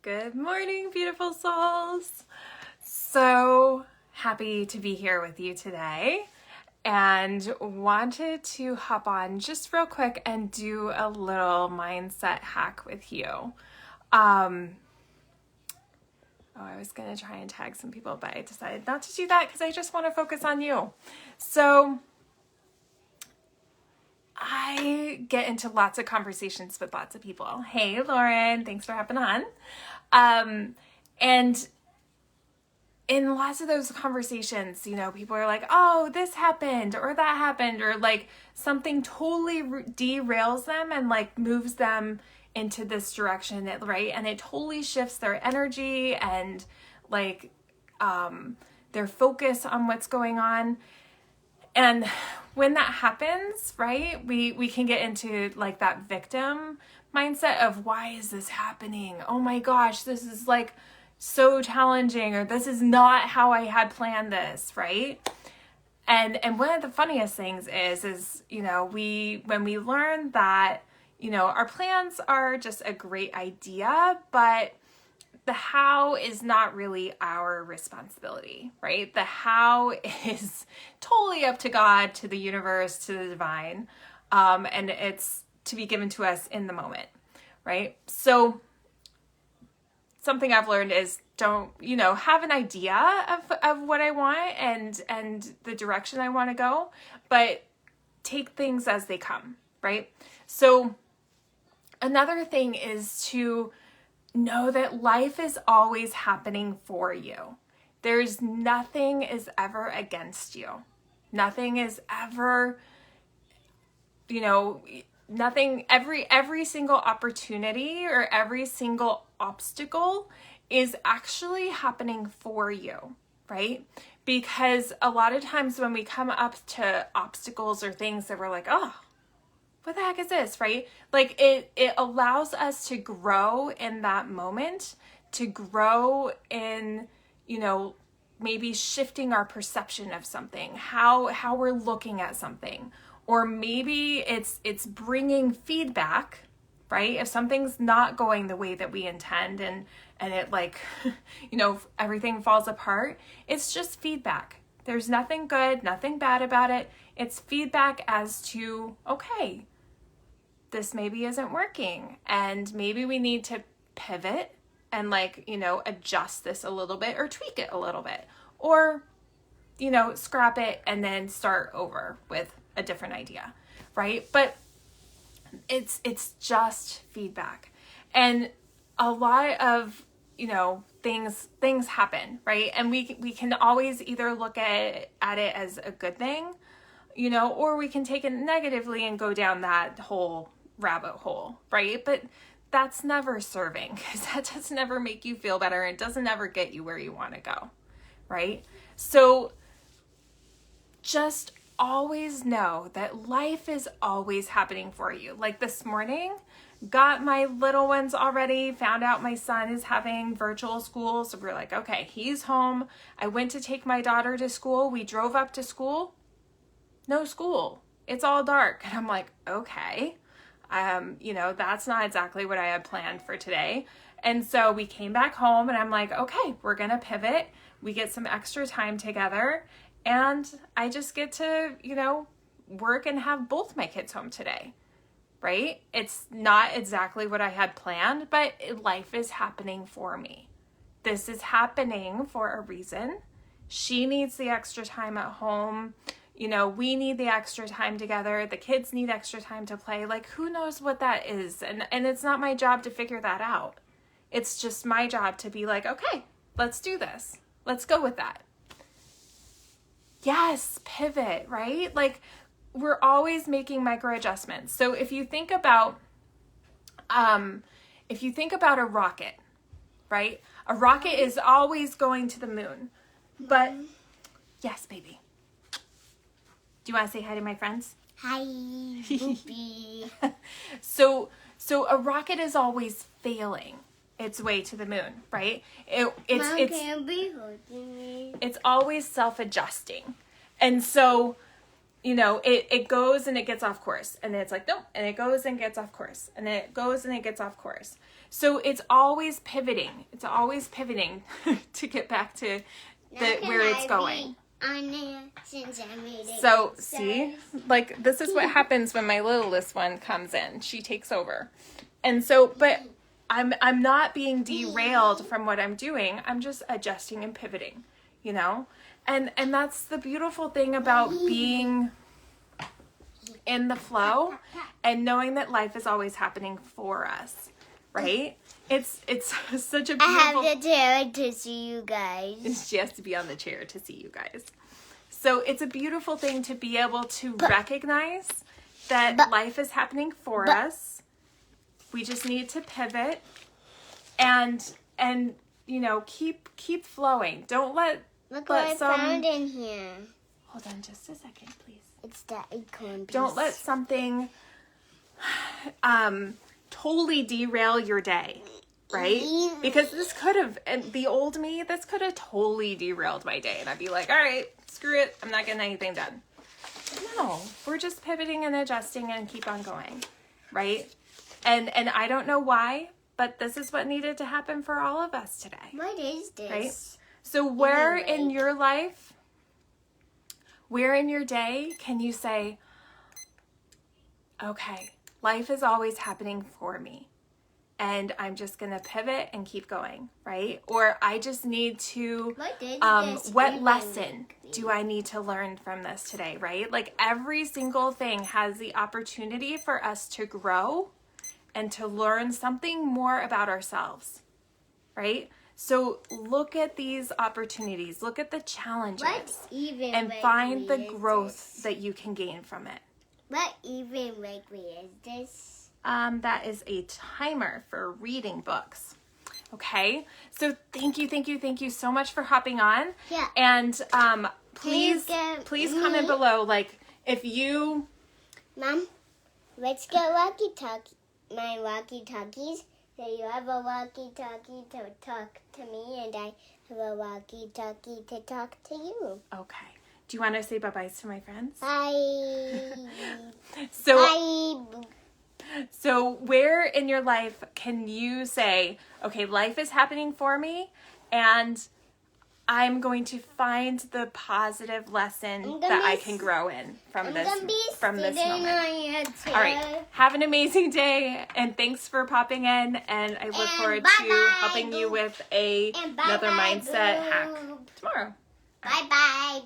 Good morning, beautiful souls. So happy to be here with you today and wanted to hop on just real quick and do a little mindset hack with you. I was going to try and tag some people, but I decided not to do that because I just want to focus on you. So I get into lots of conversations with lots of people. Hey, Lauren, thanks for hopping on. And in lots of those conversations, people are like, oh, this happened or that happened, or like something totally derails them and like moves them into this direction, right? And it totally shifts their energy and like their focus on what's going on. And when that happens, right, we can get into like that victim mindset of why is this happening? Oh my gosh, this is like so challenging, or this is not how I had planned this, right? And one of the funniest things is when we learn that, our plans are just a great idea, but the how is not really our responsibility, right? The how is totally up to God, to the universe, to the divine, and it's to be given to us in the moment, right? So something I've learned is don't, have an idea of what I want and the direction I want to go, but take things as they come, right? So another thing is to know that life is always happening for you. There's nothing is ever against you. Nothing is ever, nothing, every single opportunity or every single obstacle is actually happening for you, right? Because a lot of times when we come up to obstacles or things that we're like, oh, what the heck is this, right? Like it allows us to grow in that moment, to grow in, maybe shifting our perception of something, how we're looking at something. Or maybe it's bringing feedback, right? If something's not going the way that we intend and it like, everything falls apart, it's just feedback. There's nothing good, nothing bad about it. It's feedback as to, okay, this maybe isn't working and maybe we need to pivot and adjust this a little bit or tweak it a little bit or, scrap it and then start over with a different idea, right? But it's just feedback. And a lot of, things happen, right? And we can always either look at it as a good thing, or we can take it negatively and go down that whole rabbit hole, right? But that's never serving because that doesn't ever make you feel better. It doesn't ever get you where you want to go, right? So just always know that life is always happening for you. Like this morning, got my little ones already, found out my son is having virtual school. So we're like, okay, he's home. I went to take my daughter to school. We drove up to school. No school. It's all dark. And I'm like, okay. That's not exactly what I had planned for today. And so we came back home and I'm like, okay, we're going to pivot. We get some extra time together and I just get to, work and have both my kids home today, right? It's not exactly what I had planned, but life is happening for me. This is happening for a reason. She needs the extra time at home. We need the extra time together. The kids need extra time to play. Like, who knows what that is? And it's not my job to figure that out. It's just my job to be like, okay, let's do this. Let's go with that. Yes, pivot, right? Like, we're always making micro adjustments. So if you think about a rocket, right? A rocket is always going to the moon. But yes, baby. Do you want to say hi to my friends? Hi, Boopy. So a rocket is always failing its way to the moon, right? Mom can't be holding me. It's always self-adjusting. And so you know, it goes and it gets off course, and it's like, nope, and it goes and gets off course, and it goes and it gets off course. So it's always pivoting. It's always pivoting to get back to where it's going. So see, like, this is what happens when my littlest one comes in. She takes over. And so, but I'm not being derailed from what I'm doing. I'm just adjusting and pivoting, you know? And that's the beautiful thing about being in the flow and knowing that life is always happening for us, right? It's such a beautiful... I have the chair to see you guys. She has to be on the chair to see you guys. So it's a beautiful thing to be able to recognize that life is happening for us. We just need to pivot and you know, keep flowing. Don't let Look what I found in here. Hold on just a second, please. It's the acorn piece. Don't let something totally derail your day, right? Because this could have, and the old me, this could have totally derailed my day. And I'd be like, all right, screw it. I'm not getting anything done. No, we're just pivoting and adjusting and keep on going, right? And I don't know why, but this is what needed to happen for all of us today. What is this? Right? So where in your life, where in your day can you say, okay, life is always happening for me, and I'm just going to pivot and keep going, right? Or I just need to, what lesson do I need to learn from this today, right? Like, every single thing has the opportunity for us to grow and to learn something more about ourselves, right? So look at these opportunities, look at the challenges, and find the growth that you can gain from it. What even Wrigley is this? That is a timer for reading books. Okay, so thank you so much for hopping on. Yeah. And please comment below, like, if you... Mom, let's get my walkie-talkies. So you have a walkie-talkie to talk to me, and I have a walkie-talkie to talk to you. Okay. Do you want to say bye-byes to my friends? Bye. Bye. So where in your life can you say, okay, life is happening for me, and I'm going to find the positive lesson that I can grow in from this moment. All right. Have an amazing day, and thanks for popping in, and I look forward to helping you with another mindset hack tomorrow. Bye-bye.